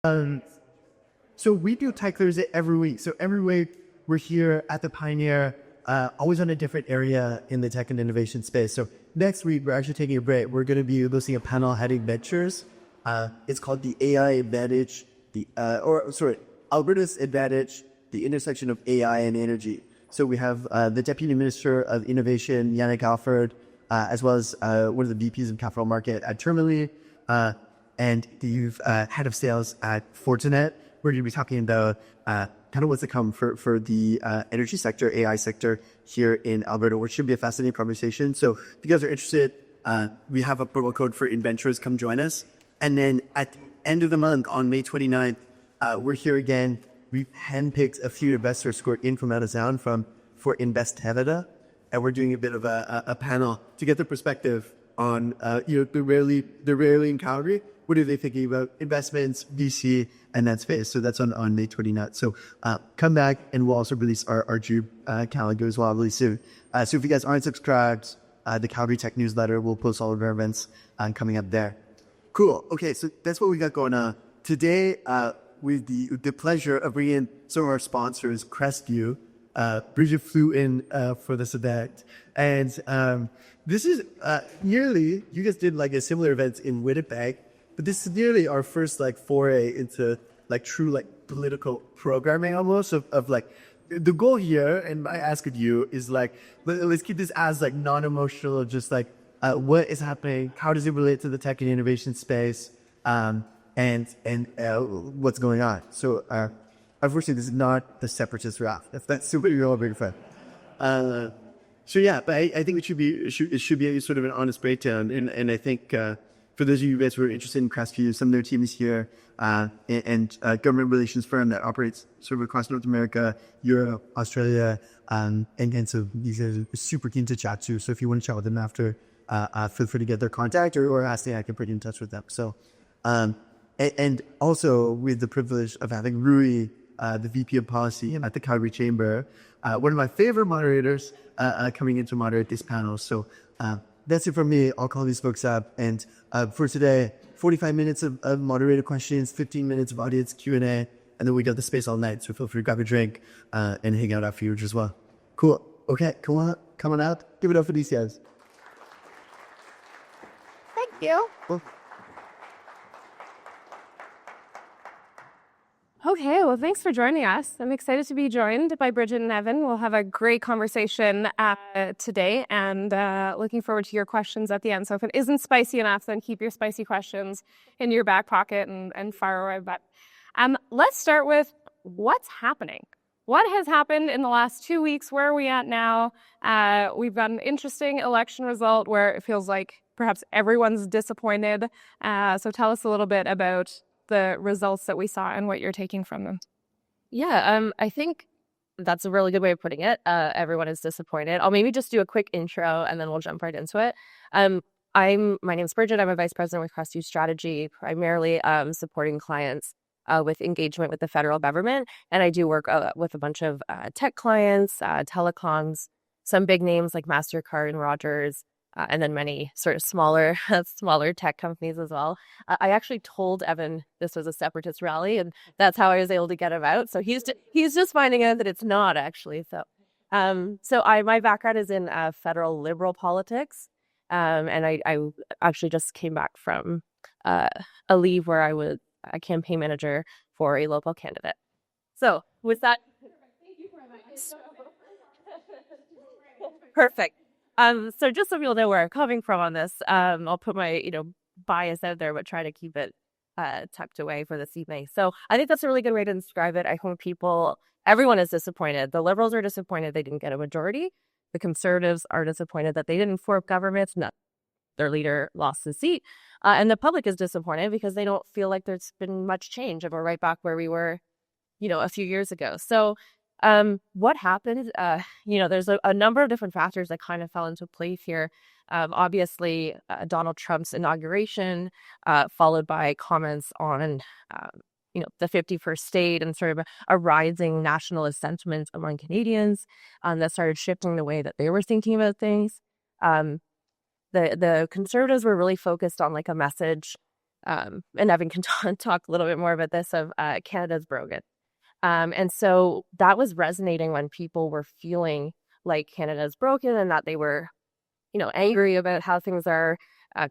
Um, so we do Tech Thursday every week. So every week we're here at the Pioneer, always on a different area in the tech and innovation space. So next week we're actually taking a break. We're going to be hosting a panel heading ventures. It's called the AI Advantage, Alberta's Advantage, the intersection of AI and energy. So we have the Deputy Minister of Innovation, Yannick Alford, as well as one of the VPs of Capital Market at Tourmaline, and the head of sales at Fortinet. We're going to be talking about kind of what's to come for the energy sector, AI sector here in Alberta, which should be a fascinating conversation. So if you guys are interested, we have a promo code for Inventors. Come join us. And then at the end of the month, on May 29th, we're here again. We've handpicked a few investors who are in from out of town for Invest Canada, and we're doing a bit of a panel to get their perspective on they're rarely in Calgary. What are they thinking about investments, VC, and that space? So that's on May 29th. So come back, and we'll also release our June calendar as well really soon. So if you guys aren't subscribed, the Calgary Tech newsletter will post all of our events coming up there. Cool. Okay, so that's what we got going on today. With the pleasure of bringing in some of our sponsors, Crestview. Bridget flew in for this event, and this is nearly, you guys did like a similar event in Winnipeg, but this is nearly our first like foray into like true like political programming almost of like the goal here, and my ask of you is like, let's keep this as like non-emotional, just like what is happening, how does it relate to the tech and innovation space, and what's going on. So unfortunately, this is not the separatist rap. That's super. You're all a big fan. So yeah, but I think it should be a sort of an honest breakdown. And I think for those of you guys who are interested in Crestview, some of their teams here, and government relations firm that operates sort of across North America, Europe, Australia, and so these guys are super keen to chat to. So if you want to chat with them after, feel free to get their contact or ask me. I can put you in touch with them. So, and also with the privilege of having Rui, the VP of Policy at the Calgary Chamber, one of my favorite moderators, coming in to moderate this panel. So that's it from me. I'll call these folks up. And for today, 45 minutes of moderated questions, 15 minutes of audience Q&A, and then we got the space all night. So feel free to grab a drink and hang out afterwards as well. Cool. Okay, come on out. Give it up for these guys. Thank you. Well, Okay, well, thanks for joining us. I'm excited to be joined by Bridget and Evan. We'll have a great conversation today, and looking forward to your questions at the end. So if it isn't spicy enough, then keep your spicy questions in your back pocket and fire away. But let's start with what's happening. What has happened in the last 2 weeks? Where are we at now? We've got an interesting election result where it feels like perhaps everyone's disappointed. So tell us a little bit about the results that we saw and what you're taking from them. Yeah, I think that's a really good way of putting it. Everyone is disappointed. I'll maybe just do a quick intro and then we'll jump right into it. My name's Bridget. I'm a vice president with Crestview Strategy, primarily supporting clients with engagement with the federal government. And I do work with a bunch of tech clients, telecoms, some big names like MasterCard and Rogers, and then many sort of smaller tech companies as well. I actually told Evan this was a separatist rally, and that's how I was able to get him out. So he's just finding out that it's not actually. So, my background is in federal liberal politics, and I actually just came back from a leave where I was a campaign manager for a local candidate. So with that, thank you for that. Perfect. So just so people know where I'm coming from on this, I'll put my, bias out there, but try to keep it tucked away for this evening. So I think that's a really good way to describe it. I hope everyone is disappointed. The Liberals are disappointed they didn't get a majority. The Conservatives are disappointed that they didn't form governments. Their leader lost his seat. And the public is disappointed because they don't feel like there's been much change, and we're right back where we were, a few years ago. So what happened? There's a number of different factors that kind of fell into place here. Obviously, Donald Trump's inauguration, followed by comments on, the 51st state and sort of a rising nationalist sentiment among Canadians that started shifting the way that they were thinking about things. The Conservatives were really focused on like a message and Evan can talk a little bit more about this, of Canada's broken. And so that was resonating when people were feeling like Canada's broken and that they were, angry about how things are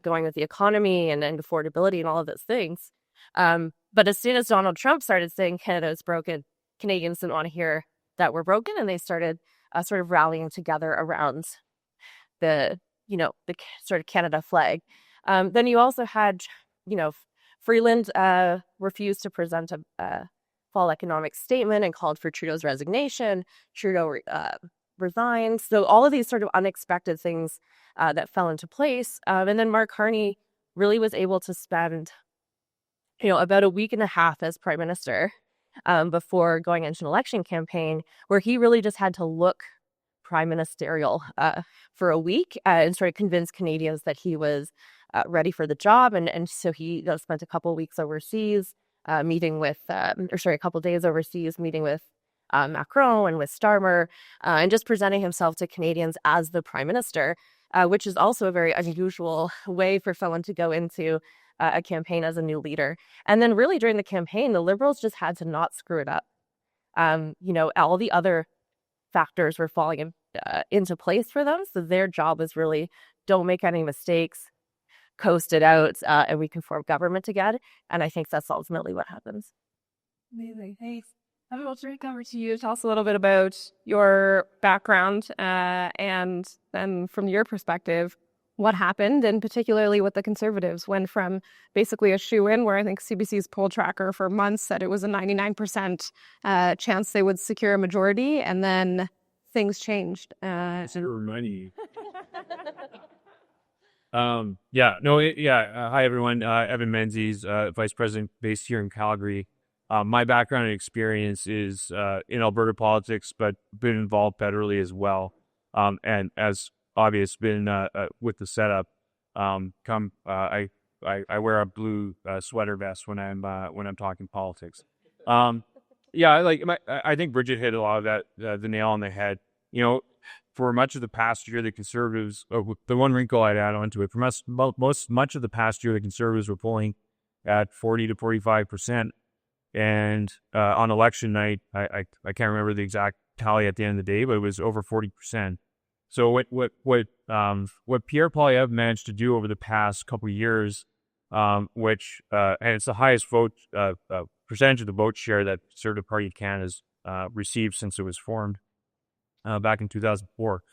going with the economy and affordability and all of those things. But as soon as Donald Trump started saying Canada is broken, Canadians didn't want to hear that we're broken, and they started sort of rallying together around the sort of Canada flag. Then you also had, Freeland refused to present a fall economic statement and called for Trudeau's resignation. Trudeau resigned. So all of these sort of unexpected things that fell into place. And then Mark Carney really was able to spend, about a week and a half as prime minister before going into an election campaign, where he really just had to look prime ministerial for a week and sort of convince Canadians that he was ready for the job. And so he spent a couple of weeks overseas meeting with, a couple of days overseas meeting with Macron and with Starmer, and just presenting himself to Canadians as the prime minister, which is also a very unusual way for someone to go into a campaign as a new leader. And then really during the campaign, the Liberals just had to not screw it up. All the other factors were falling into place for them. So their job was really, don't make any mistakes, coast it out, and we can form government again. And I think that's ultimately what happens. Amazing. Thanks. I'm going to turn it over to you. Tell us a little bit about your background and then from your perspective, what happened, and particularly with the Conservatives went from basically a shoe-in, where I think CBC's poll tracker for months said it was a 99% chance they would secure a majority, and then things changed. For money. Hi, everyone. Evan Menzies, Vice President based here in Calgary. My background and experience is in Alberta politics, but been involved federally as well. And as obvious, been with the setup. I wear a blue sweater vest when I'm talking politics. I think Bridget hit a lot of that the nail on the head. For much of the past year, the Conservatives. The one wrinkle I'd add onto it, for much of the past year, the Conservatives were polling at 40 to 45%. And on election night, I can't remember the exact tally at the end of the day, but it was over 40%. So what Pierre Poilievre managed to do over the past couple of years, and it's the highest vote percentage of the vote share that Conservative Party of Canada's received since it was formed back in 2004.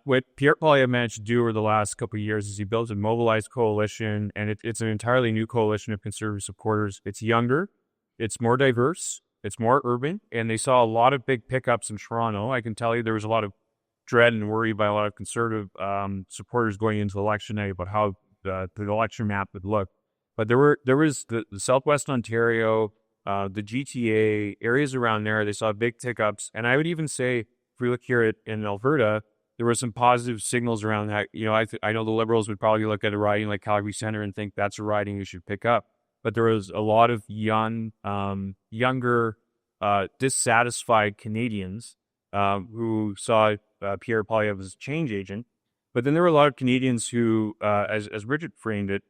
What Pierre Poilievre managed to do over the last couple of years is he built a mobilized coalition, and it's an entirely new coalition of Conservative supporters. It's younger. It's more diverse, it's more urban, and they saw a lot of big pickups in Toronto. I can tell you there was a lot of dread and worry by a lot of Conservative supporters going into election night about how the election map would look. But there was the Southwest Ontario, the GTA, areas around there, they saw big pickups. And I would even say, if we look here in Alberta, there were some positive signals around that. I know the Liberals would probably look at a riding like Calgary Centre and think that's a riding you should pick up. But there was a lot of younger, dissatisfied Canadians who saw Pierre Poilievre as a change agent. But then there were a lot of Canadians who, as Bridget framed it,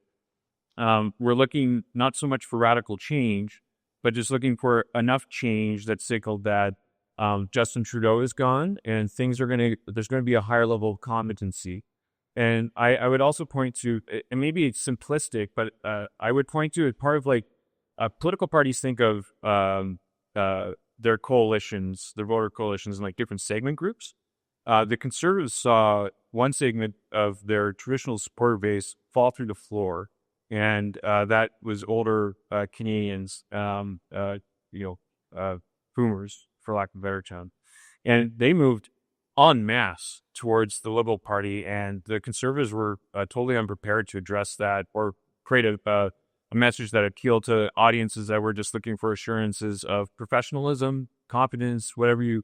were looking not so much for radical change, but just looking for enough change that signaled that Justin Trudeau is gone and there's going to be a higher level of competency. And I would also point to, and maybe it's simplistic, but I would point to it part of like political parties think of their coalitions, their voter coalitions in like different segment groups. The Conservatives saw one segment of their traditional supporter base fall through the floor, and that was older Canadians, boomers, for lack of a better term. And they moved en masse towards the Liberal Party, and the Conservatives were totally unprepared to address that or create a message that appealed to audiences that were just looking for assurances of professionalism, competence, whatever you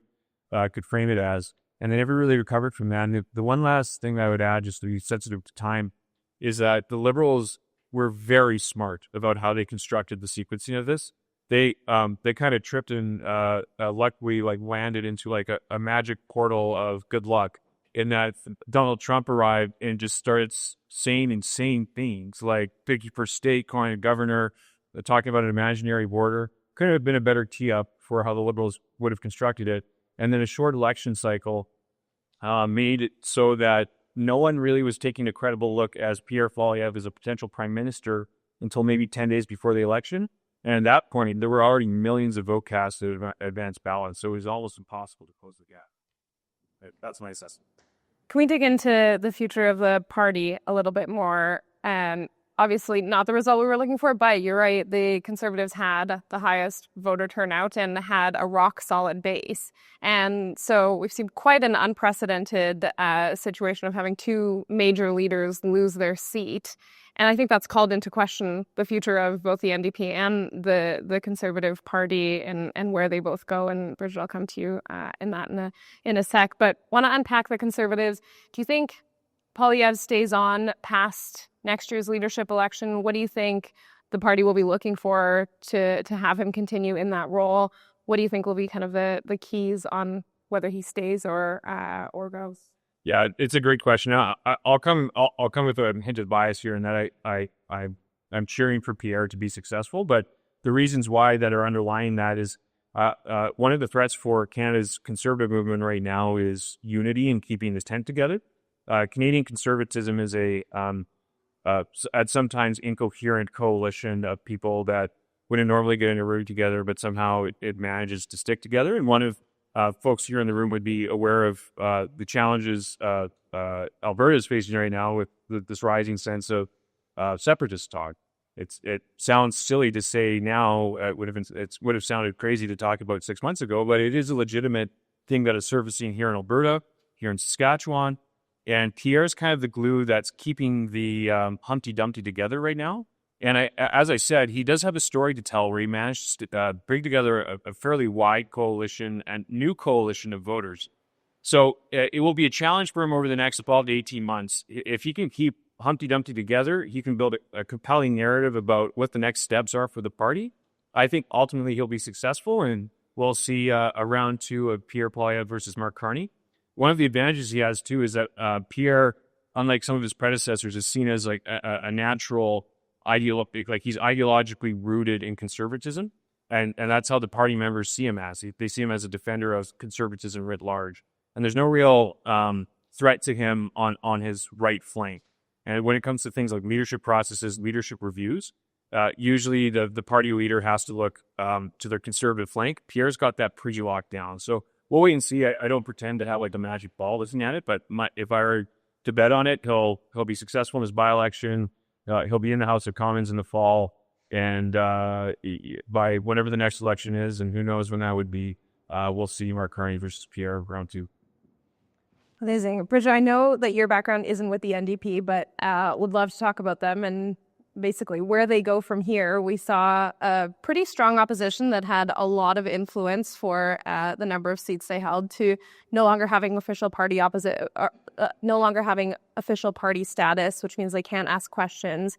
could frame it as. And they never really recovered from that. And the one last thing that I would add, just to be sensitive to time, is that the Liberals were very smart about how they constructed the sequencing of this. They kind of tripped and luckily landed into like a magic portal of good luck in that Donald Trump arrived and just started saying insane things like picking for state, calling a governor, talking about an imaginary border. Couldn't have been a better tee up for how the Liberals would have constructed it. And then a short election cycle made it so that no one really was taking a credible look as Pierre Poilievre as a potential prime minister until maybe 10 days before the election. And at that point, there were already millions of vote cast at advanced ballots, so it was almost impossible to close the gap. That's my assessment. Can we dig into the future of the party a little bit more? Obviously, not the result we were looking for, but you're right. The Conservatives had the highest voter turnout and had a rock-solid base. And so we've seen quite an unprecedented situation of having two major leaders lose their seat. And I think that's called into question the future of both the NDP and the Conservative Party and where they both go. And Bridget, I'll come to you in a sec. But want to unpack the Conservatives. Do you think Poilievre stays on past next year's leadership election? What do you think the party will be looking for to have him continue in that role? What do you think will be kind of the keys on whether he stays or goes? Yeah, it's a great question. I'll come with a hint of bias here in that I'm cheering for Pierre to be successful, but the reasons why that are underlying that is one of the threats for Canada's conservative movement right now is unity and keeping this tent together. Canadian conservatism is at sometimes incoherent coalition of people that wouldn't normally get in a room together, but somehow it manages to stick together. And one of folks here in the room would be aware of the challenges Alberta is facing right now with this rising sense of separatist talk. It sounds silly to say now. It would have sounded crazy to talk about 6 months ago, but it is a legitimate thing that is surfacing here in Alberta, here in Saskatchewan. And Pierre's kind of the glue that's keeping the Humpty Dumpty together right now. And as I said, he does have a story to tell where he managed to bring together a fairly wide coalition and new coalition of voters. So it will be a challenge for him over the next 12 to 18 months. If he can keep Humpty Dumpty together, he can build a compelling narrative about what the next steps are for the party. I think ultimately he'll be successful, and we'll see a round two of Pierre Poilievre versus Mark Carney. One of the advantages he has, too, is that Pierre, unlike some of his predecessors, is seen as like a natural like he's ideologically rooted in conservatism. And that's how the party members see him as. They see him as a defender of conservatism writ large. And there's no real threat to him on his right flank. And when it comes to things like leadership processes, leadership reviews, usually the party leader has to look to their conservative flank. Pierre's got that pre-locked down. So we'll wait and see. I don't pretend to have like the magic ball looking at it, but if I were to bet on it, he'll be successful in his by-election. He'll be in the House of Commons in the fall, and by whenever the next election is, and who knows when that would be, we'll see Mark Carney versus Pierre round two. Amazing. Bridget, I know that your background isn't with the NDP, but would love to talk about them and basically where they go from here. We saw a pretty strong opposition that had a lot of influence for the number of seats they held to no longer having official party status, which means they can't ask questions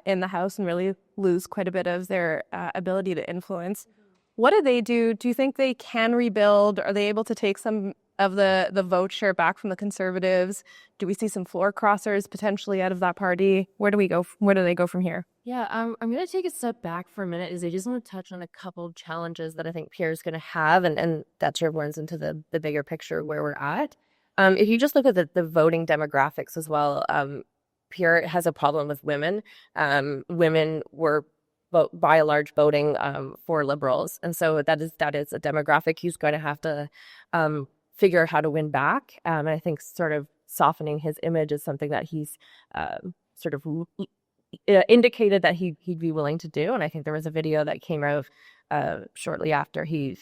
in the House and really lose quite a bit of their ability to influence. What do they do? Do you think they can rebuild? Are they able to take some of the vote share back from the Conservatives? Do we see some floor crossers potentially out of that party? Where do they go from here? Yeah, I'm going to take a step back for a minute. I just want to touch on a couple of challenges that I think Pierre's going to have, and that sort of runs into the bigger picture of where we're at. If you just look at the voting demographics as well, Pierre has a problem with women. Women were by and large voting for Liberals, and so that is a demographic he's going to have to figure out how to win back. And I think sort of softening his image is something that he's sort of indicated that he'd be willing to do. And I think there was a video that came out shortly after he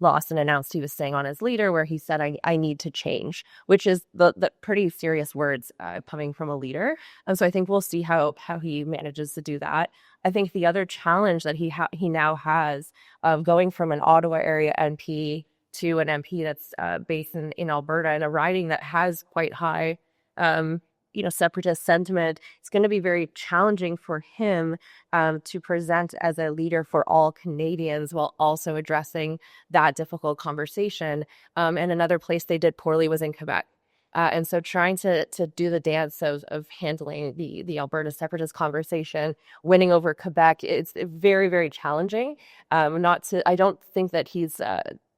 lost and announced he was staying on as leader, where he said, I need to change, which is the pretty serious words coming from a leader. And so I think we'll see how he manages to do that. I think the other challenge that he now has going from an Ottawa area MP to an MP that's based in Alberta, in a riding that has quite high separatist sentiment, it's going to be very challenging for him to present as a leader for all Canadians while also addressing that difficult conversation. And another place they did poorly was in Quebec. And so trying to do the dance of handling the Alberta separatist conversation, winning over Quebec, it's very, very challenging. I don't think that he's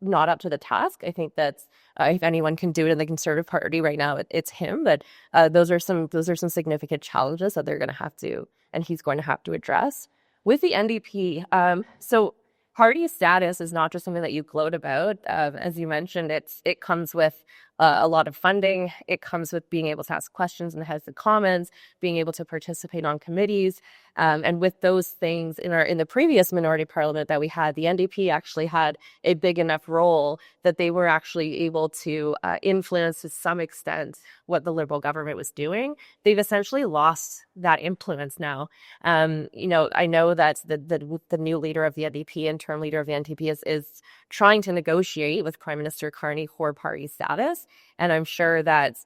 not up to the task. I think that if anyone can do it in the Conservative Party right now, it's him. But those are some significant challenges that they're going to have to, and he's going to have to address. With the NDP, so party status is not just something that you gloat about. As you mentioned, it comes with a lot of funding. It comes with being able to ask questions in the House of Commons, being able to participate on committees. And with those things in the previous minority parliament that we had, the NDP actually had a big enough role that they were actually able to influence to some extent what the Liberal government was doing. They've essentially lost that influence now. I know that the new leader of the NDP, interim leader of the NDP, is trying to negotiate with Prime Minister Carney for party status, and I'm sure that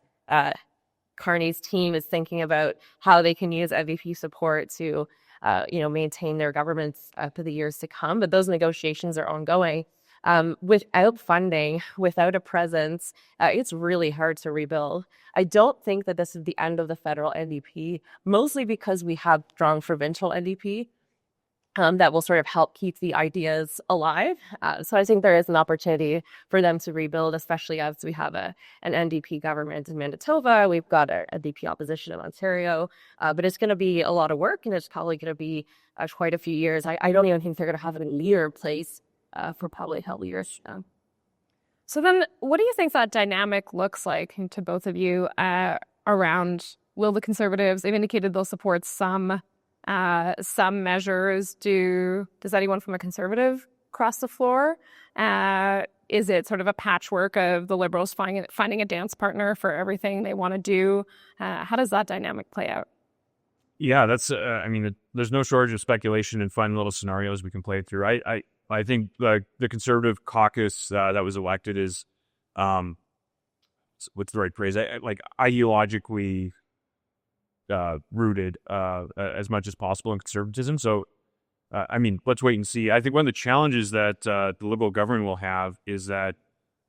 Carney's team is thinking about how they can use NDP support to, maintain their governments for the years to come. But those negotiations are ongoing. Without funding, without a presence, it's really hard to rebuild. I don't think that this is the end of the federal NDP, mostly because we have strong provincial NDP that will sort of help keep the ideas alive. So I think there is an opportunity for them to rebuild, especially as we have an NDP government in Manitoba. We've got a NDP opposition in Ontario, but it's going to be a lot of work, and it's probably going to be quite a few years. I don't even think they're going to have a leader in place for probably a couple years. So then what do you think that dynamic looks like to both of you around, will the Conservatives, they've indicated they'll support some measures. Does anyone from a Conservative cross the floor? Is it sort of a patchwork of the Liberals finding a dance partner for everything they want to do? How does that dynamic play out? Yeah, that's. There's no shortage of speculation and fun little scenarios we can play through. I think the Conservative caucus that was elected is, what's the right phrase? Ideologically rooted as much as possible in conservatism. So, let's wait and see. I think one of the challenges that the Liberal government will have is that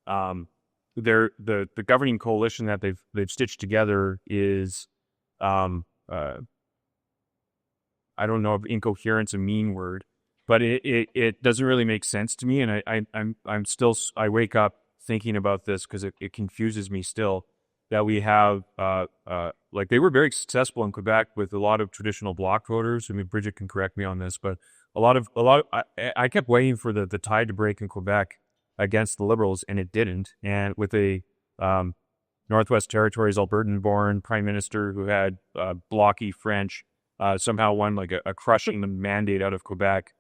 the governing coalition that they've stitched together is, I don't know if incoherent's a mean word, but it doesn't really make sense to me. And I wake up thinking about this because it confuses me still. That we have, they were very successful in Quebec with a lot of traditional Bloc voters. I mean, Bridget can correct me on this, but I kept waiting for the tide to break in Quebec against the Liberals, and it didn't. And with a Northwest Territories Albertan-born prime minister who had blocky French, somehow won a crushing mandate out of Quebec.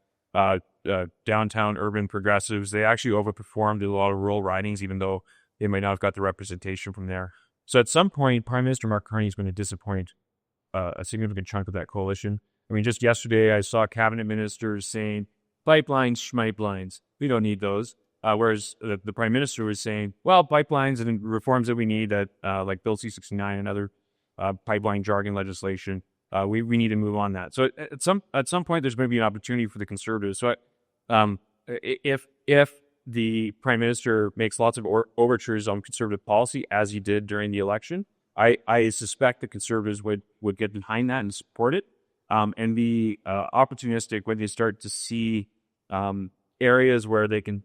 Downtown urban progressives, they actually overperformed in a lot of rural ridings, even though they might not have got the representation from there. So at some point, Prime Minister Mark Carney is going to disappoint a significant chunk of that coalition. I mean, just yesterday, I saw cabinet ministers saying, pipelines, schmipelines, we don't need those. Whereas the Prime Minister was saying, well, pipelines and reforms that we need, like Bill C-69 and other pipeline jargon legislation, we need to move on that. So at some point, there's going to be an opportunity for the Conservatives. So if the Prime Minister makes lots of overtures on conservative policy, as he did during the election, I suspect the Conservatives would get behind that and support it, and be opportunistic when they start to see areas where they can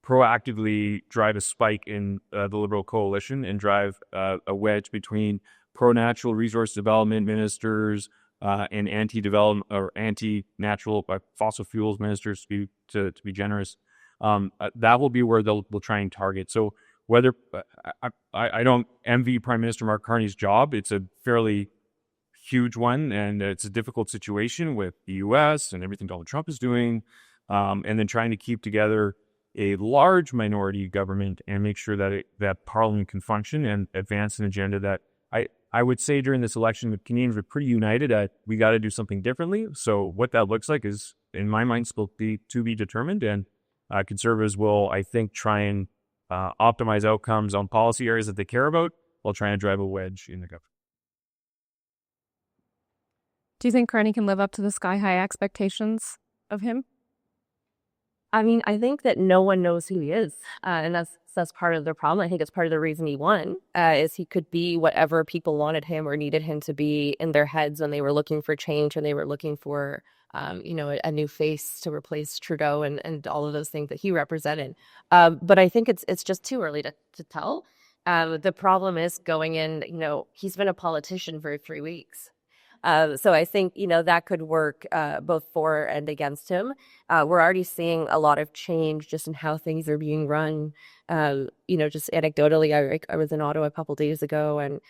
proactively drive a spike in the Liberal coalition and drive a wedge between pro-natural resource development ministers and anti-development or anti-natural fossil fuels ministers, to be generous. That will be where they'll try and target. So whether I don't envy Prime Minister Mark Carney's job, it's a fairly huge one, and it's a difficult situation with the U.S. and everything Donald Trump is doing, and then trying to keep together a large minority government and make sure that Parliament can function and advance an agenda that I would say during this election, the Canadians were pretty united at we got to do something differently. So what that looks like is, in my mind, still to be determined. And Conservatives will, I think, try and optimize outcomes on policy areas that they care about while trying to drive a wedge in the government. Do you think Carney can live up to the sky-high expectations of him? I mean, I think that no one knows who he is, and that's part of the problem. I think it's part of the reason he won, is he could be whatever people wanted him or needed him to be in their heads when they were looking for change, when they were looking for, a new face to replace Trudeau and all of those things that he represented. But I think it's just too early to tell. The problem is going in, he's been a politician for 3 weeks. So I think, that could work both for and against him. We're already seeing a lot of change just in how things are being run. Just anecdotally, I was in Ottawa a couple days ago, and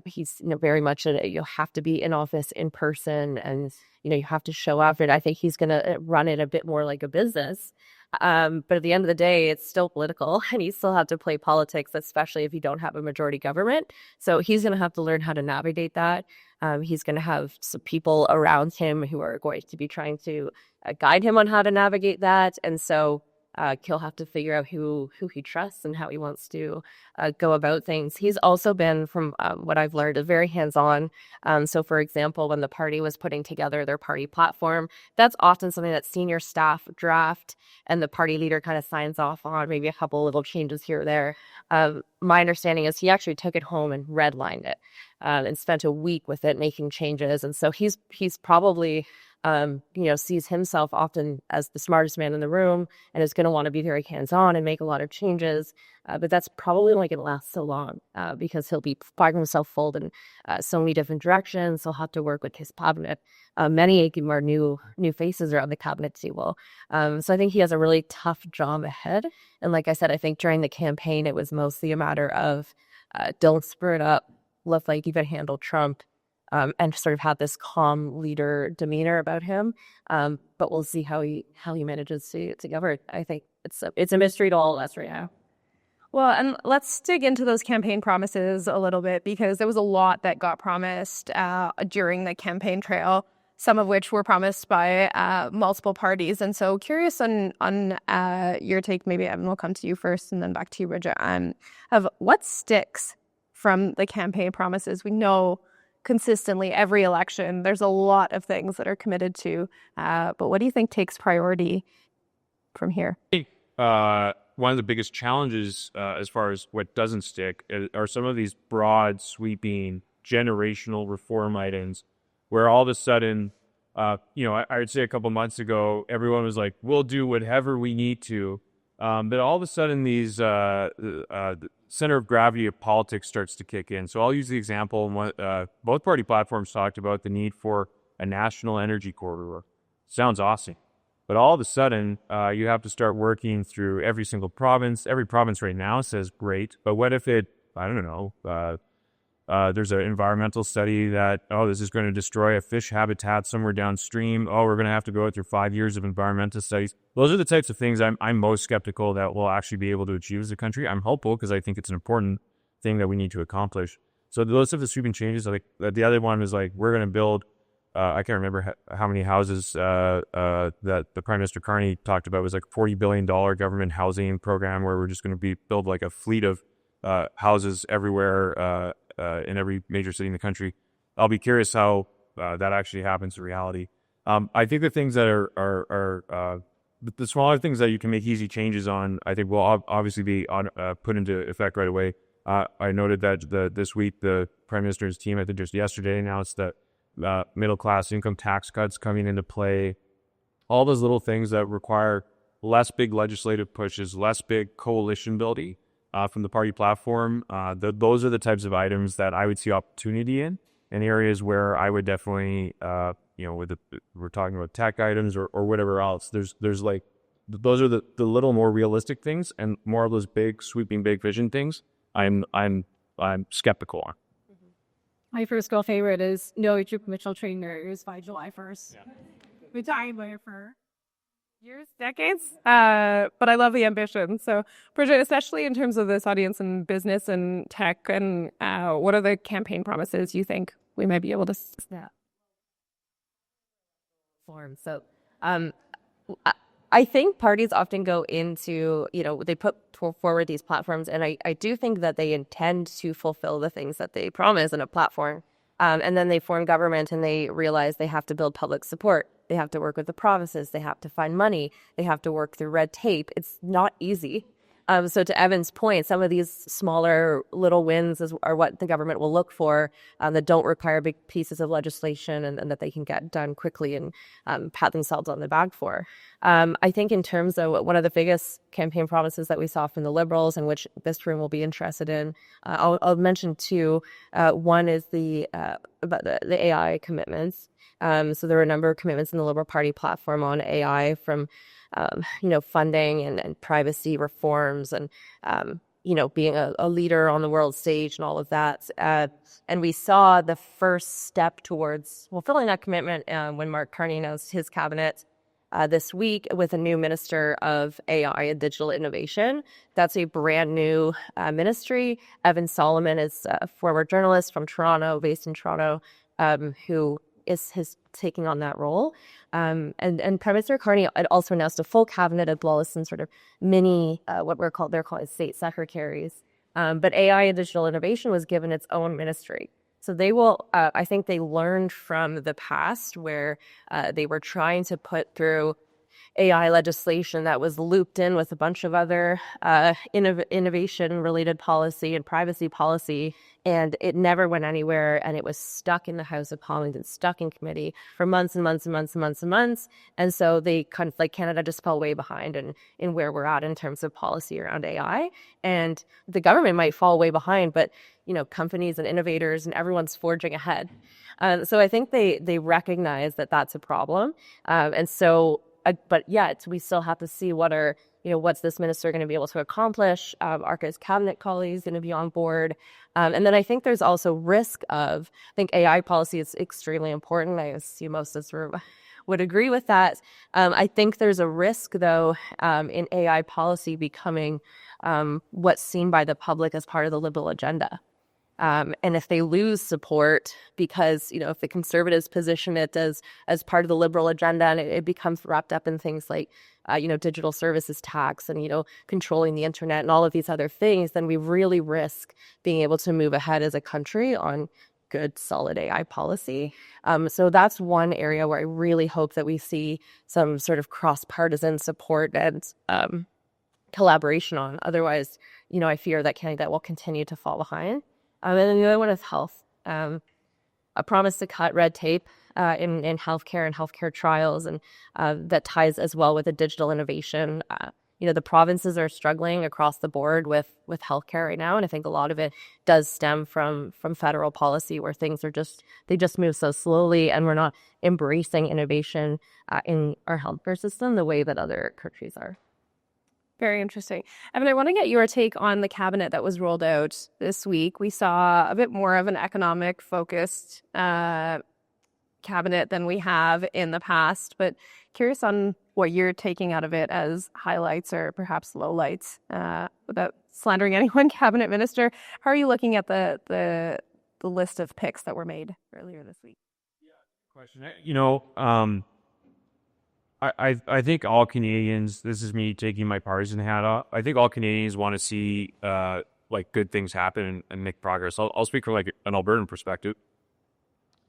he's, very much you have to be in office in person, and, you have to show up. And I think he's going to run it a bit more like a business. But at the end of the day, it's still political, and you still have to play politics, especially if you don't have a majority government. So he's going to have to learn how to navigate that. He's going to have some people around him who are going to be trying to guide him on how to navigate that. And so he'll have to figure out who he trusts and how he wants to go about things. He's also been, from what I've learned, is very hands-on. So, for example, when the party was putting together their party platform, that's often something that senior staff draft and the party leader kind of signs off on, maybe a couple little changes here or there. My understanding is he actually took it home and redlined it and spent a week with it making changes. And so he's probably sees himself often as the smartest man in the room and is going to want to be very hands-on and make a lot of changes. But that's probably only going to last so long because he'll be finding himself fold in so many different directions. He'll have to work with his cabinet. Many of them are new faces around the cabinet table. So I think he has a really tough job ahead. And like I said, I think during the campaign, it was mostly a matter of don't spur it up, look like you can handle Trump, and sort of have this calm leader demeanor about him. But we'll see how he manages to govern. I think it's a mystery to all of us right now. Well, and let's dig into those campaign promises a little bit, because there was a lot that got promised during the campaign trail, some of which were promised by multiple parties. And so curious on your take, maybe Evan, will come to you first and then back to you, Bridget, of what sticks from the campaign promises. We know consistently every election there's a lot of things that are committed to, but what do you think takes priority from here? One of the biggest challenges as far as what doesn't stick are some of these broad, sweeping, generational reform items where all of a sudden, I would say a couple months ago, everyone was like, we'll do whatever we need to. But all of a sudden, these center of gravity of politics starts to kick in. So I'll use the example. Both party platforms talked about the need for a national energy corridor. Sounds awesome. But all of a sudden, you have to start working through every single province. Every province right now says great. But what if there's an environmental study that, this is going to destroy a fish habitat somewhere downstream. We're going to have to go through 5 years of environmental studies. Those are the types of things I'm most skeptical that we'll actually be able to achieve as a country. I'm hopeful because I think it's an important thing that we need to accomplish. So those are the sweeping changes. Like the other one was like, we're going to build, I can't remember how many houses that the Prime Minister Carney talked about. It was like a $40 billion government housing program where we're just going to build like a fleet of houses everywhere in every major city in the country. I'll be curious how that actually happens in reality. I think the things that are the smaller things that you can make easy changes on, I think will obviously be put into effect right away. I noted that this week the Prime Minister's team, I think just yesterday, announced that middle class income tax cuts coming into play. All those little things that require less big legislative pushes, less big coalition building from the party platform. Those are the types of items that I would see opportunity in areas where I would definitely, we're talking about tech items or whatever else. There's like, those are the little more realistic things, and more of those big sweeping, big vision things. I'm skeptical on. My first school favorite is know your provincial trainers by July 1st. Yeah. We're talking about it for years, decades, but I love the ambition. So, Bridget, especially in terms of this audience and business and tech, and what are the campaign promises you think we might be able to snap? So, I think parties often go into, they put forward these platforms, and I do think that they intend to fulfill the things that they promise in a platform. And then they form government and they realize they have to build public support. They have to work with the provinces. They have to find money. They have to work through red tape. It's not easy. So to Evan's point, some of these smaller little wins are what the government will look for, that don't require big pieces of legislation and that they can get done quickly and pat themselves on the back for. I think in terms of one of the biggest campaign promises that we saw from the Liberals, and which this room will be interested in, I'll mention two. One is about the AI commitments. So there were a number of commitments in the Liberal Party platform on AI, from funding and privacy reforms and, being a leader on the world stage and all of that. And we saw the first step towards fulfilling that commitment when Mark Carney announced his cabinet this week with a new Minister of AI and Digital Innovation. That's a brand new ministry. Evan Solomon is a former journalist from Toronto, based in Toronto, who is taking on that role. And Prime Minister Carney also announced a full cabinet of Wallace and sort of mini, they're called state secretaries. But AI and digital innovation was given its own ministry. So they will, I think they learned from the past where they were trying to put through AI legislation that was looped in with a bunch of other innovation-related policy and privacy policy, and it never went anywhere, and it was stuck in the House of Commons and stuck in committee for months and months and months and months and months. And so they kind of, like Canada, just fell way behind in where we're at in terms of policy around AI. And the government might fall way behind, but companies and innovators and everyone's forging ahead. So I think they recognize that that's a problem, and so. But yet we still have to see what's this minister going to be able to accomplish. Are his cabinet colleagues going to be on board? And then I think there's also risk of, I think AI policy is extremely important. I assume most of this room would agree with that. I think there's a risk, though, in AI policy becoming what's seen by the public as part of the Liberal agenda. And if they lose support because, if the Conservatives position it as part of the Liberal agenda and it becomes wrapped up in things like, digital services tax and, controlling the internet and all of these other things, then we really risk being able to move ahead as a country on good, solid AI policy. So that's one area where I really hope that we see some sort of cross-partisan support and collaboration on. Otherwise, I fear that Canada will continue to fall behind. And then the other one is health. A promise to cut red tape in healthcare and healthcare trials, and that ties as well with the digital innovation. The provinces are struggling across the board with healthcare right now, and I think a lot of it does stem from federal policy where things they just move so slowly, and we're not embracing innovation in our healthcare system the way that other countries are. Very interesting. Evan, I want to get your take on the cabinet that was rolled out this week. We saw a bit more of an economic-focused cabinet than we have in the past, but curious on what you're taking out of it as highlights or perhaps lowlights, without slandering anyone, cabinet minister. How are you looking at the list of picks that were made earlier this week? Question. I think all Canadians, this is me taking my partisan hat off, I think all Canadians want to see good things happen and make progress. I'll speak from an Albertan perspective.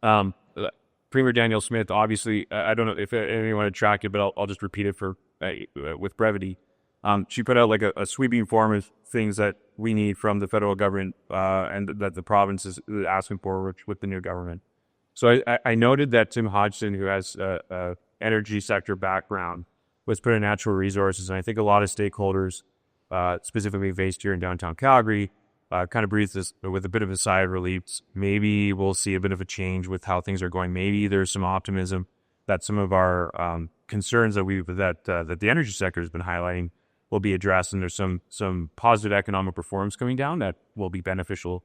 Premier Danielle Smith, obviously, I don't know if anyone had tracked it, but I'll just repeat it with brevity. She put out a sweeping form of things that we need from the federal government and that the province is asking for with the new government. So I noted that Tim Hodgson, who has a energy sector background, was put in natural resources, and I think a lot of stakeholders, specifically based here in downtown Calgary, kind of breathes this with a bit of a sigh of relief. Maybe we'll see a bit of a change with how things are going. Maybe there's some optimism that some of our concerns that the energy sector has been highlighting will be addressed, and there's some positive economic reforms coming down that will be beneficial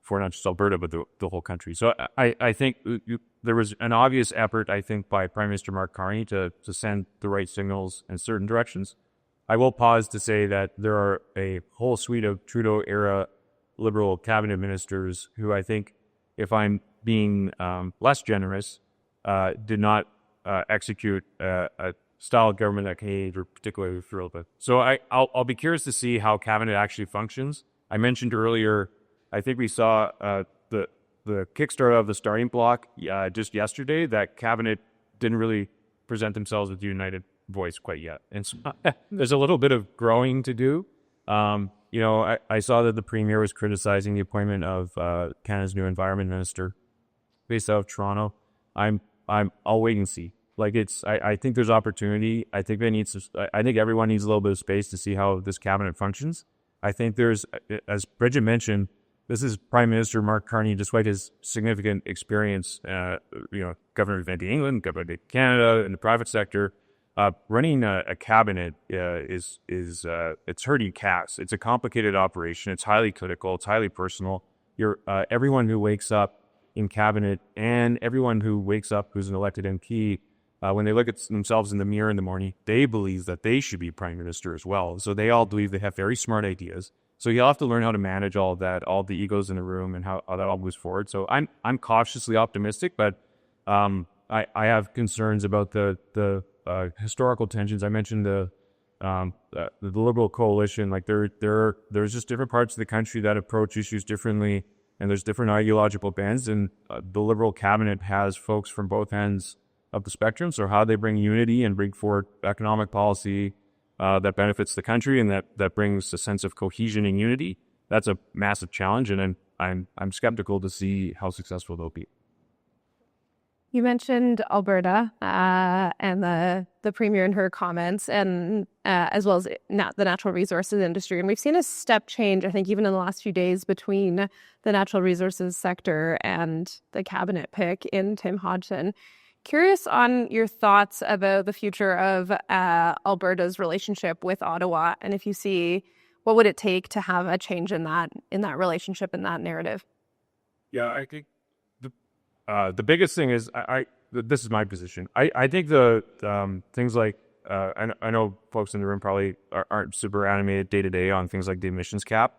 for not just Alberta, but the whole country. So I think there was an obvious effort, I think, by Prime Minister Mark Carney to send the right signals in certain directions. I will pause to say that there are a whole suite of Trudeau-era Liberal cabinet ministers who I think, if I'm being less generous, did not execute a style of government that Canadians were particularly thrilled with. So I'll be curious to see how cabinet actually functions. I mentioned earlier, I think we saw the kickstart of the starting block just yesterday. That cabinet didn't really present themselves with a united voice quite yet. And so there's a little bit of growing to do. I saw that the Premier was criticizing the appointment of Canada's new Environment Minister based out of Toronto. I'll wait and see. I think there's opportunity. I think everyone needs a little bit of space to see how this cabinet functions. I think there's, as Bridget mentioned, this is Prime Minister Mark Carney, despite his significant experience, Governor of England, Governor of Canada, in the private sector, running a cabinet is it's herding cats. It's a complicated operation. It's highly critical. It's highly personal. Everyone who wakes up in cabinet and everyone who wakes up who's an elected MP, when they look at themselves in the mirror in the morning, they believe that they should be Prime Minister as well. So they all believe they have very smart ideas. So you'll have to learn how to manage all of that, all the egos in the room, and how that all moves forward. So I'm cautiously optimistic, but I have concerns about the historical tensions. I mentioned the Liberal coalition. There's just different parts of the country that approach issues differently, and there's different ideological bends. And the Liberal cabinet has folks from both ends of the spectrum. So how they bring unity and bring forward economic policy that benefits the country and that brings a sense of cohesion and unity, that's a massive challenge, and I'm skeptical to see how successful they'll be. You mentioned Alberta and the Premier and her comments, and as well as the natural resources industry. And we've seen a step change, I think, even in the last few days between the natural resources sector and the cabinet pick in Tim Hodgson. Curious on your thoughts about the future of Alberta's relationship with Ottawa, and if you see what would it take to have a change in that relationship, in that narrative. Yeah, I think the biggest thing is this is my position. I think the things like I know folks in the room probably aren't super animated day to day on things like the emissions cap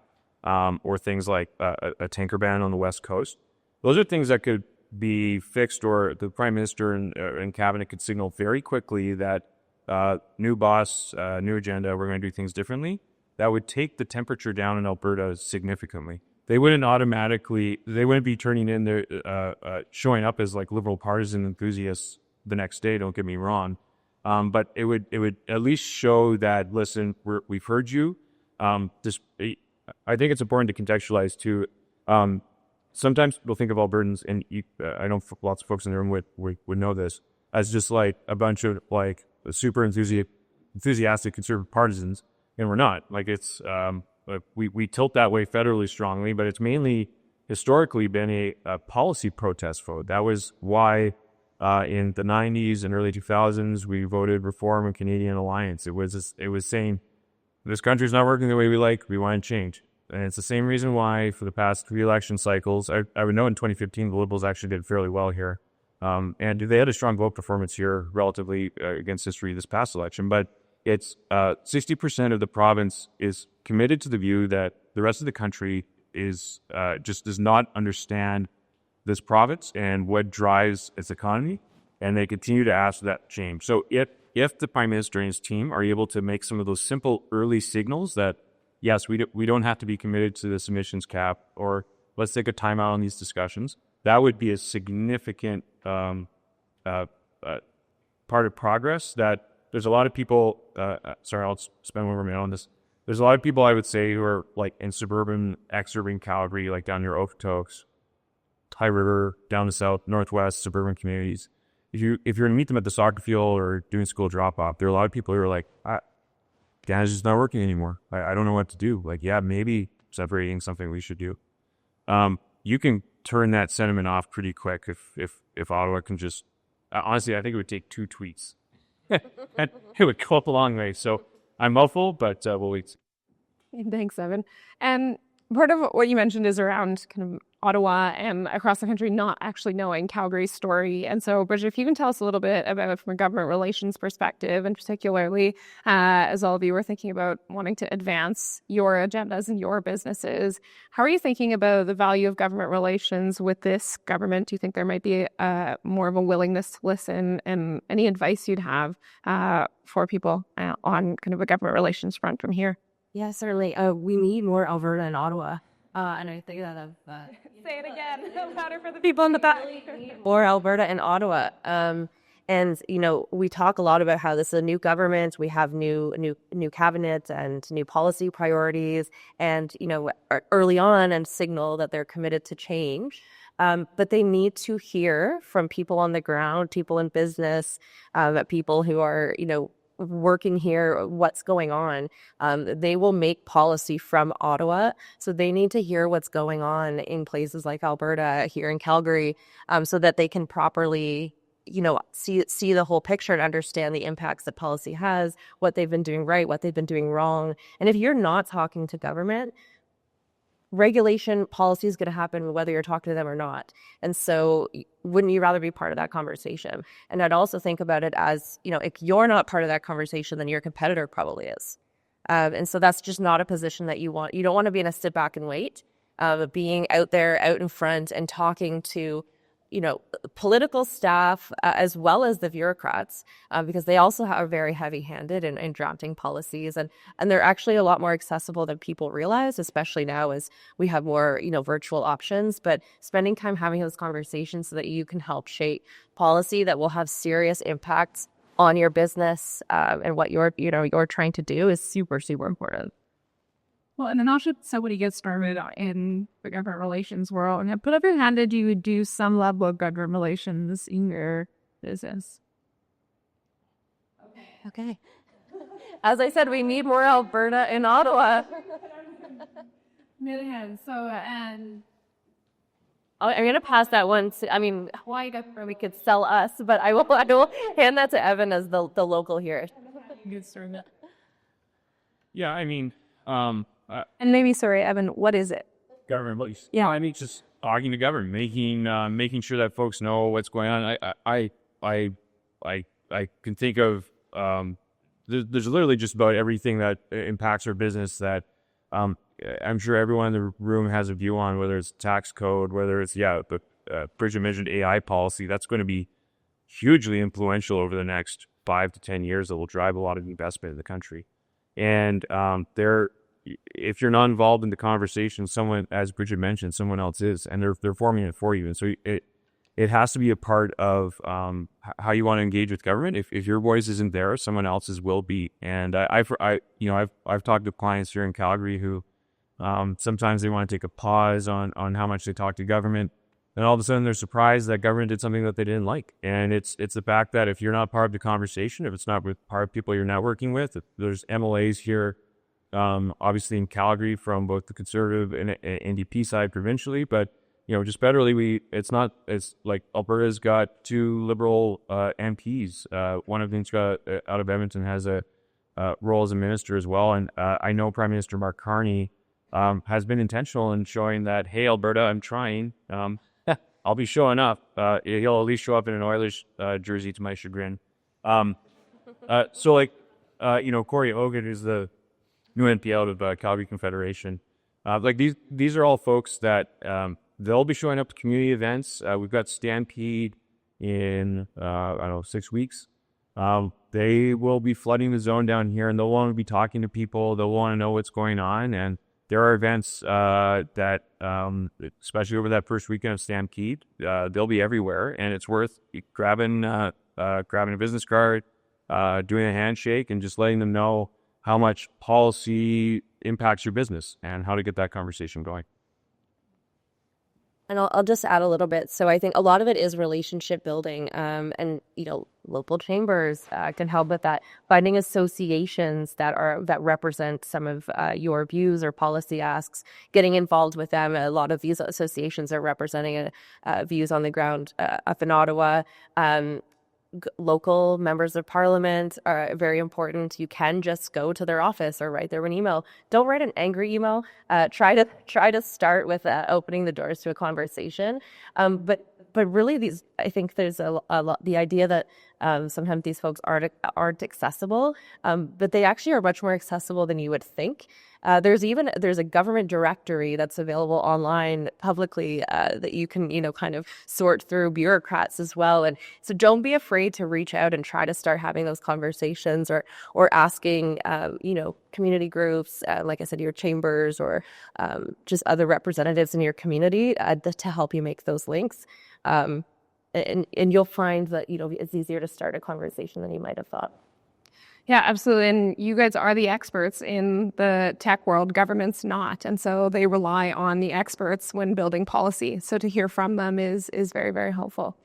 or things like a tanker ban on the West Coast. Those are things that could be fixed, or the Prime Minister and Cabinet could signal very quickly that new boss, new agenda, we're going to do things differently. That would take the temperature down in Alberta significantly. They wouldn't be turning in their, showing up as like Liberal partisan enthusiasts the next day, don't get me wrong. But it would at least show that, listen, we've heard you. I think it's important to contextualize too. Sometimes people think of Albertans, and I know lots of folks in the room would know this, as just like a bunch of like super enthusiastic conservative partisans, and we're not. Like it's we tilt that way federally strongly, but it's mainly historically been a policy protest vote. That was why in the 90s and early 2000s we voted Reform and Canadian Alliance. It was saying this country's not working the way we like. We want to change. And it's the same reason why for the past 3 election cycles, I would know in 2015, the Liberals actually did fairly well here. And they had a strong vote performance here relatively against history this past election. But it's 60% of the province is committed to the view that the rest of the country is just does not understand this province and what drives its economy. And they continue to ask for that change. So if the Prime Minister and his team are able to make some of those simple early signals that, yes, we don't have to be committed to this emissions cap, or let's take a timeout on these discussions, that would be a significant part of progress. That there's a lot of people, sorry, I'll spend 1 more minute on this. There's a lot of people I would say who are like in suburban, exurban Calgary, like down near Okotoks, High River, down the south, northwest, suburban communities. If you're going to meet them at the soccer field or doing school drop-off, there are a lot of people who are like, Canada's just not working anymore. I don't know what to do. Like, yeah, maybe separating something we should do. You can turn that sentiment off pretty quick if Ottawa can just, honestly, I think it would take 2 tweets. And it would go up a long way. So I'm hopeful, but we'll wait. Thanks, Evan. And part of what you mentioned is around kind of Ottawa and across the country not actually knowing Calgary's story. And so, Bridget, if you can tell us a little bit about, from a government relations perspective, and particularly as all of you are thinking about wanting to advance your agendas and your businesses, how are you thinking about the value of government relations with this government? Do you think there might be more of a willingness to listen, and any advice you'd have for people on kind of a government relations front from here? Yeah, certainly. We need more Alberta and Ottawa. And I think that Say it again, louder for the people in the back. More Alberta and Ottawa. And, we talk a lot about how this is a new government. We have new cabinet and new policy priorities and, early on and signal that they're committed to change. But they need to hear from people on the ground, people in business, people who are, working here, what's going on. They will make policy from Ottawa. So they need to hear what's going on in places like Alberta, here in Calgary, so that they can properly, see the whole picture and understand the impacts that policy has, what they've been doing right, what they've been doing wrong. And if you're not talking to government, regulation policy is going to happen whether you're talking to them or not. And so wouldn't you rather be part of that conversation? And I'd also think about it as, if you're not part of that conversation, then your competitor probably is. And so that's just not a position that you want. You don't want to be in a sit back and wait, being out there, out in front and talking to, political staff as well as the bureaucrats, because they also are very heavy-handed in drafting policies, and they're actually a lot more accessible than people realize, especially now as we have more virtual options. But spending time having those conversations so that you can help shape policy that will have serious impacts on your business and what you're trying to do is super, super important. Well, and then also somebody gets started in the government relations world, and put up your hand that you would do some level of government relations in your business. Okay. As I said, we need more Alberta in Ottawa. Million. So, and I'm going to pass that one to, Hawaii government, we could sell us, but I will hand that to Evan as the local here. good story. Yeah, And maybe, sorry, Evan, what is it? government release. Yeah. Just talking to government, making sure that folks know what's going on. I can think of there's literally just about everything that impacts our business that I'm sure everyone in the room has a view on, whether it's tax code, whether it's the Bridget mentioned AI policy. That's going to be hugely influential over the next 5 to 10 years. That will drive a lot of investment in the country. And if you're not involved in the conversation, someone, as Bridget mentioned, someone else is, and they're forming it for you. And so it has to be a part of how you want to engage with government. If your voice isn't there, someone else's will be. And I've talked to clients here in Calgary who sometimes they want to take a pause on how much they talk to government. And all of a sudden they're surprised that government did something that they didn't like. And it's the fact that if you're not part of the conversation, if it's not with part of people you're networking with, there's MLAs here, obviously in Calgary from both the Conservative and NDP side provincially, but just federally, it's like Alberta's got 2 Liberal MPs. One of them's got out of Edmonton has a role as a minister as well. And I know Prime Minister Mark Carney has been intentional in showing that, hey, Alberta, I'm trying. I'll be showing up. He'll at least show up in an Oilers jersey to my chagrin. Corey Ogan, who's the new NP out of Calgary Confederation. These are all folks that they'll be showing up to community events. We've got Stampede in 6 weeks. They will be flooding the zone down here, and they'll want to be talking to people. They'll want to know what's going on, and there are events that, especially over that first weekend of Stampede, they'll be everywhere, and it's worth grabbing a business card, doing a handshake, and just letting them know how much policy impacts your business and how to get that conversation going. And I'll just add a little bit. So I think a lot of it is relationship building, and local chambers can help with that. Finding associations that represent some of your views or policy asks, getting involved with them. A lot of these associations are representing views on the ground up in Ottawa. Local members of parliament are very important. You can just go to their office or write them an email. Don't write an angry email. Try to start with opening the doors to a conversation. But really, I think there's a lot. The idea that sometimes these folks aren't accessible, but they actually are much more accessible than you would think. There's a government directory that's available online publicly that you can kind of sort through bureaucrats as well. And so don't be afraid to reach out and try to start having those conversations or asking community groups, like I said, your chambers or just other representatives in your community to help you make those links. and you'll find that, it's easier to start a conversation than you might have thought. Yeah, absolutely. And you guys are the experts in the tech world. Government's not. And so they rely on the experts when building policy. So to hear from them is very, very helpful.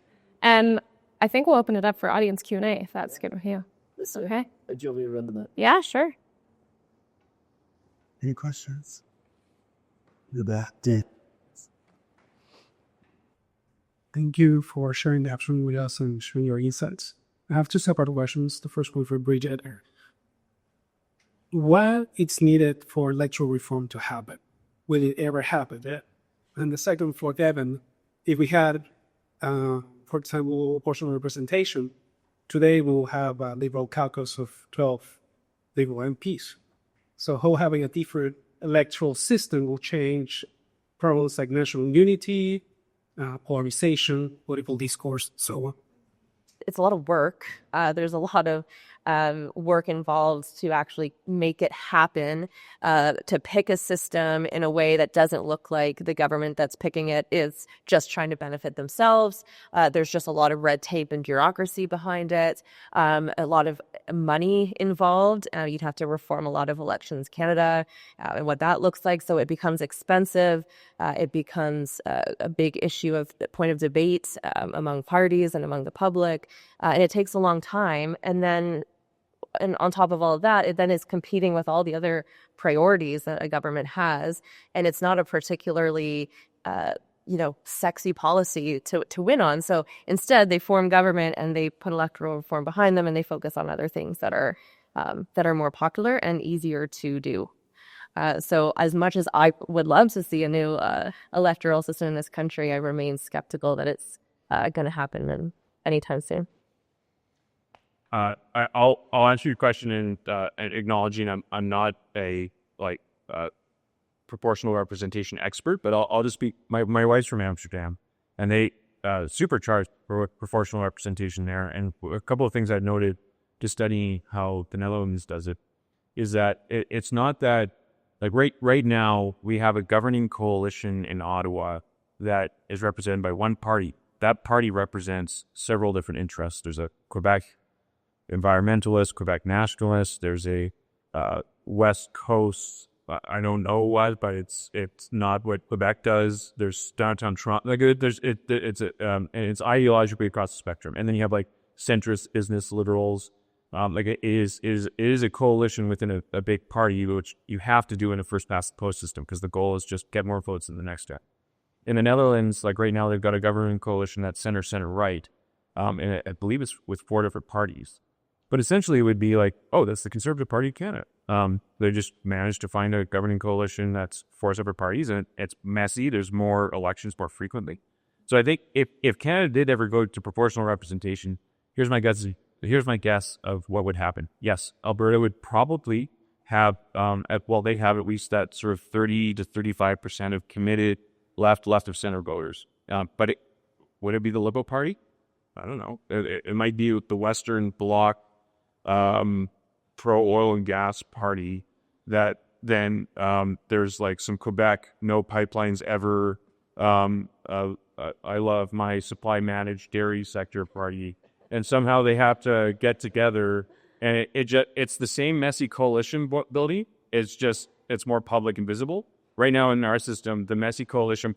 And I think we'll open it up for audience Q&A, if that's good with you. Okay. Do you want me to run them? Yeah, sure. Any questions? Thank you for sharing the afternoon with us and sharing your insights. I have two separate questions. The first one for Bridget. What is needed for electoral reform to happen? Will it ever happen? And the second for Devin, if we had, for example, proportional representation, today we'll have a Liberal caucus of 12 Liberal MPs. So how having a different electoral system will change problems like national unity, polarization, political discourse, so on. It's a lot of work. There's a lot of work involved to actually make it happen, to pick a system in a way that doesn't look like the government that's picking it is just trying to benefit themselves. There's just a lot of red tape and bureaucracy behind it, a lot of money involved. You'd have to reform a lot of Elections Canada and what that looks like. So it becomes expensive. It becomes a big issue of point of debate among parties and among the public. And it takes a long time. And on top of all of that, it then is competing with all the other priorities that a government has. And it's not a particularly, sexy policy to win on. So instead, they form government and they put electoral reform behind them, and they focus on other things that are more popular and easier to do. So as much as I would love to see a new electoral system in this country, I remain skeptical that it's going to happen anytime soon. I'll answer your question in acknowledging I'm not a proportional representation expert, but I'll just speak. My wife's from Amsterdam, and they supercharged for proportional representation there. And a couple of things I've noted just studying how the Netherlands does it is that it's not that right now we have a governing coalition in Ottawa that is represented by one party. That party represents several different interests. There's a Quebec environmentalist, Quebec nationalist. There's a West Coast. I don't know what, but it's not what Quebec does. There's downtown Toronto. It's ideologically across the spectrum, and then you have centrist business liberals. It is a coalition within a big party, which you have to do in a first past the post system because the goal is just get more votes in the next step. In the Netherlands, right now, they've got a government coalition that's center right, and I believe it's with 4 different parties. But essentially, it would be that's the Conservative Party of Canada. They just managed to find a governing coalition that's 4 separate parties, and it's messy. There's more elections more frequently. So I think if Canada did ever go to proportional representation, here's my guess of what would happen. Yes, Alberta would probably have, they have at least that sort of 30 to 35% of committed left of center voters. But would it be the Liberal Party? I don't know. It might be the Western Bloc pro-oil and gas party that then there's some Quebec no pipelines ever. I love my supply managed dairy sector party. And somehow they have to get together, and it's the same messy coalition building. It's more public and visible. Right now in our system, the messy coalition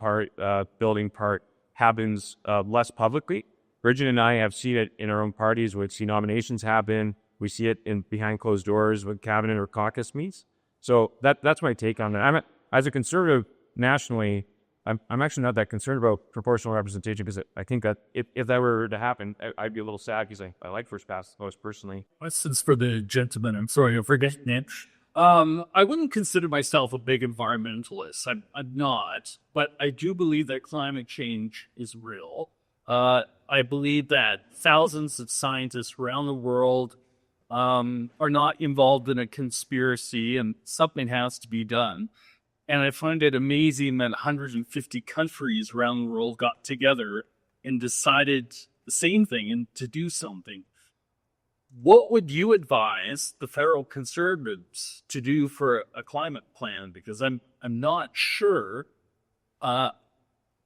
building part happens less publicly. Bridget and I have seen it in our own parties. We've seen nominations happen. We see it behind closed doors when cabinet or caucus meets. So that's my take on that. As a conservative nationally, I'm actually not that concerned about proportional representation because I think that if that were to happen, I'd be a little sad because I like first past the post personally. Questions for the gentleman. I'm sorry, I'm forgetting it. I wouldn't consider myself a big environmentalist. I'm not, but I do believe that climate change is real. I believe that thousands of scientists around the world are not involved in a conspiracy, and something has to be done. And I find it amazing that 150 countries around the world got together and decided the same thing and to do something. What would you advise the federal Conservatives to do for a climate plan? Because I'm not sure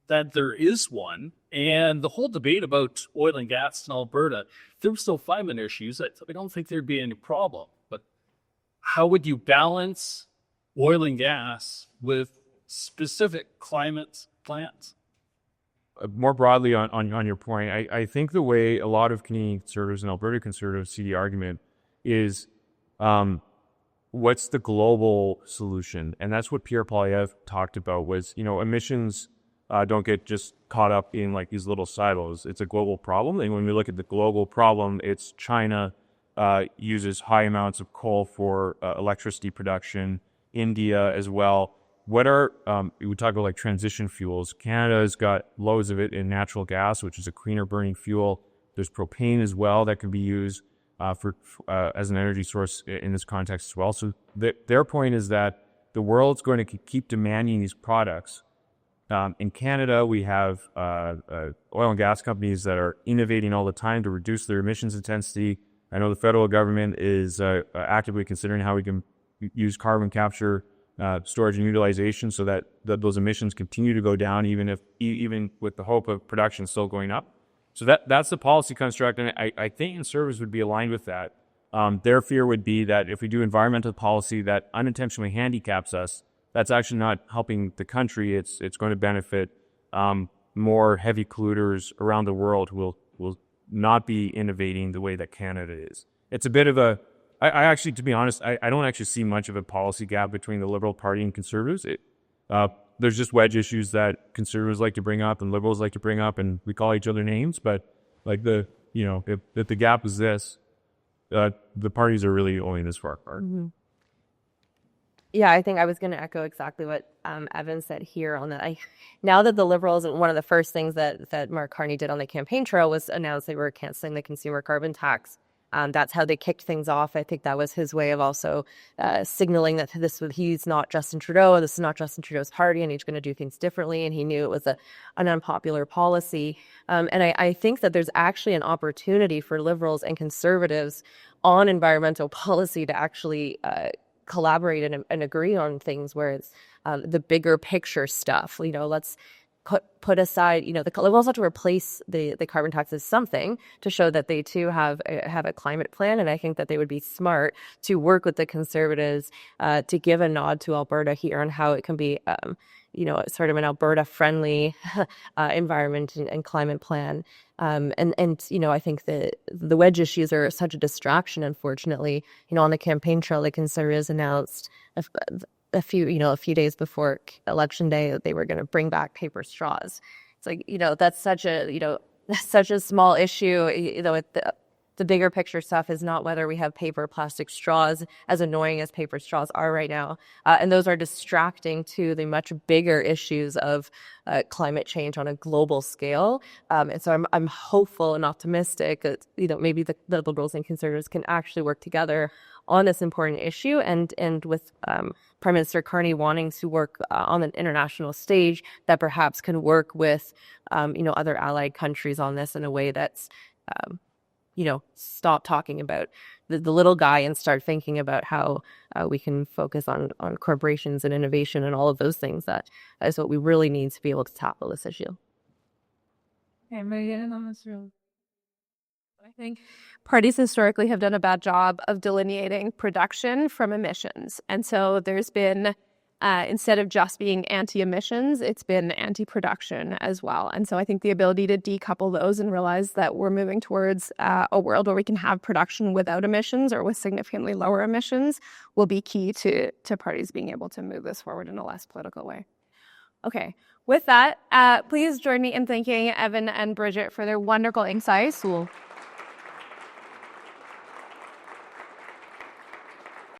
that there is one. And the whole debate about oil and gas in Alberta, if there were still climate issues, I don't think there'd be any problem. But how would you balance oil and gas with specific climate plans? More broadly on your point, I think the way a lot of Canadian conservatives and Alberta conservatives see the argument is what's the global solution? And that's what Pierre Poilievre talked about was, emissions don't get just caught up in like these little silos. It's a global problem. And when we look at the global problem, it's China uses high amounts of coal for electricity production, India as well. What are, we talk about like transition fuels. Canada's got loads of it in natural gas, which is a cleaner burning fuel. There's propane as well that can be used for as an energy source in this context as well. So their point is that the world's going to keep demanding these products. In Canada, we have oil and gas companies that are innovating all the time to reduce their emissions intensity. I know the federal government is actively considering how we can use carbon capture, storage and utilization so that those emissions continue to go down even with the hope of production still going up. So that's the policy construct, and I think conservatives would be aligned with that. Their fear would be that if we do environmental policy that unintentionally handicaps us, that's actually not helping the country. It's going to benefit more heavy polluters around the world who will not be innovating the way that Canada is. It's a bit of a I actually, to be honest, I don't actually see much of a policy gap between the Liberal Party and Conservatives. There's just wedge issues that Conservatives like to bring up and Liberals like to bring up, and we call each other names. But like if the gap is this, the parties are really only this far apart. Mm-hmm. Yeah, I think I was going to echo exactly what Evan said here on that. Now that the Liberals, and one of the first things that Mark Carney did on the campaign trail was announce they were canceling the consumer carbon tax. That's how they kicked things off. I think that was his way of also signaling that he's not Justin Trudeau, this is not Justin Trudeau's party, and he's going to do things differently. And he knew it was an unpopular policy. And I think that there's actually an opportunity for Liberals and Conservatives on environmental policy to actually collaborate and agree on things where it's the bigger picture stuff. Let's put aside, the Liberals have to replace the carbon tax as something to show that they too have a climate plan. And I think that they would be smart to work with the Conservatives to give a nod to Alberta here on how it can be, sort of an Alberta-friendly environment and climate plan. I think the wedge issues are such a distraction, unfortunately. On the campaign trail, the Conservatives announced a few days before Election Day that they were going to bring back paper straws. It's like, that's such a small issue. The bigger picture stuff is not whether we have paper or plastic straws, as annoying as paper straws are right now. And those are distracting to the much bigger issues of climate change on a global scale. And so I'm hopeful and optimistic that, maybe the Liberals and Conservatives can actually work together on this important issue. And with Prime Minister Carney wanting to work on an international stage, that perhaps can work with, other allied countries on this in a way that's, stop talking about the little guy and start thinking about how we can focus on corporations and innovation and all of those things. That is what we really need to be able to tackle this issue. Okay, Megan, on this room. I think parties historically have done a bad job of delineating production from emissions. And so there's been, instead of just being anti-emissions, it's been anti-production as well. And so I think the ability to decouple those and realize that we're moving towards a world where we can have production without emissions or with significantly lower emissions will be key to parties being able to move this forward in a less political way. Okay, with that, please join me in thanking Evan and Bridget for their wonderful insights.